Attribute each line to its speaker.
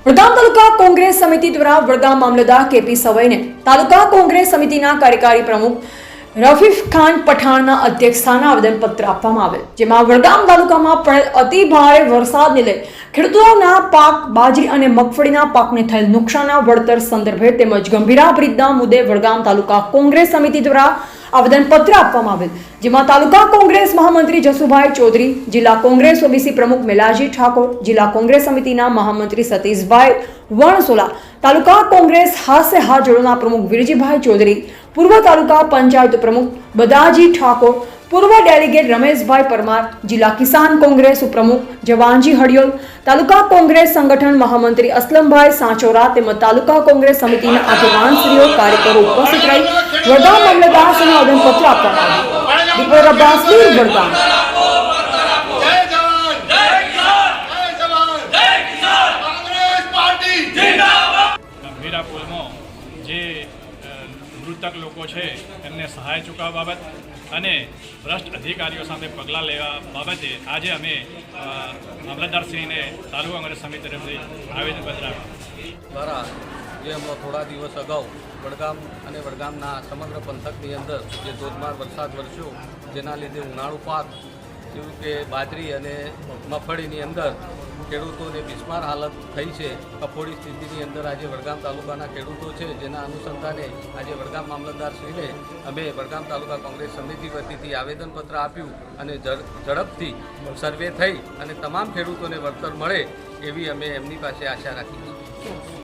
Speaker 1: વડગામ તાલુકા કોંગ્રેસ સમિતિ દ્વારા વડગામ મામલતદાર કેપી સવાઈને તાલુકા કોંગ્રેસ સમિતિના કાર્યકારી પ્રમુખ રફીફ ખાન પઠાણના અધ્યક્ષસ્થાને આવેદનપત્ર આપવામાં આવેલ, જેમાં વડગામ તાલુકામાં પડેલ અતિ ભારે વરસાદને લઈ ખેડૂતોના પાક બાજરી અને મગફળીના પાકને થયેલ નુકસાનના વળતર સંદર્ભે તેમજ ગંભીરા બ્રિજના મુદ્દે વડગામ તાલુકા કોંગ્રેસ સમિતિ દ્વારા આવેદનપત્ર આપવામાં આવેલ, જેમાં તાલુકા કોંગ્રેસ મહામંત્રી જસુભાઈ ચૌધરી, જિલ્લા કોંગ્રેસ ઓબીસી પ્રમુખ મેલાજી ઠાકોર, જિલ્લા કોંગ્રેસ સમિતિના મહામંત્રી સતીશભાઈ વણસોલા, તાલુકા કોંગ્રેસ હાસ્ય હાથ જોડોના પ્રમુખ વીરજીભાઈ ચૌધરી, પૂર્વ તાલુકા પંચાયત પ્રમુખ બદાજી ઠાકોર, પૂર્વ ડેલિગેટ રમેશભાઈ પરમાર, જિલ્લા કિસાન કોંગ્રેસ ઉપપ્રમુખ જવાનજી હડિયોલ, તાલુકા કોંગ્રેસ સંગઠન મહામંત્રી અસલમભાઈ સાંચોરા તેમજ તાલુકા કોંગ્રેસ સમિતિના આગેવાનશ્રીઓ કાર્યકરો ઉપસ્થિત રહી વડગામ મામલતદારશ્રીને આવેદનપત્ર આપવામાં આવ્યું. દીપક અબ્બાસમીર, વડગામ.
Speaker 2: ગંભીરા પુલમાં જે મૃતક લોકો છે એમને સહાય ચૂકવવા બાબત અને ભ્રષ્ટ અધિકારીઓ સામે પગલાં લેવા બાબતે આજે અમે મામલતદારશ્રીને તાલુકા કોંગ્રેસ સમિતિ તરફથી આવેદનપત્ર આપ્યું.
Speaker 3: દ્વારા જે હમણાં થોડા દિવસ અગાઉ વડગામ અને વડગામના સમગ્ર પંથકની અંદર જે ધોધમાર વરસાદ વરસ્યો, જેના લીધે ઉનાળુ પાક જેવું કે બાજરી અને મગફળીની અંદર ખેડૂતોને બિસ્માર હાલત થઈ છે. કફોડી સ્થિતિની અંદર આજે વડગામ તાલુકાના ખેડૂતો છે, જેના અનુસંધાને આજે વડગામ મામલતદારશ્રીને અમે વડગામ તાલુકા કોંગ્રેસ સમિતિ વતીથી આવેદનપત્ર આપ્યું અને ઝડપથી સર્વે થઈ અને તમામ ખેડૂતોને વળતર મળે એવી અમે એમની પાસે આશા રાખી છે.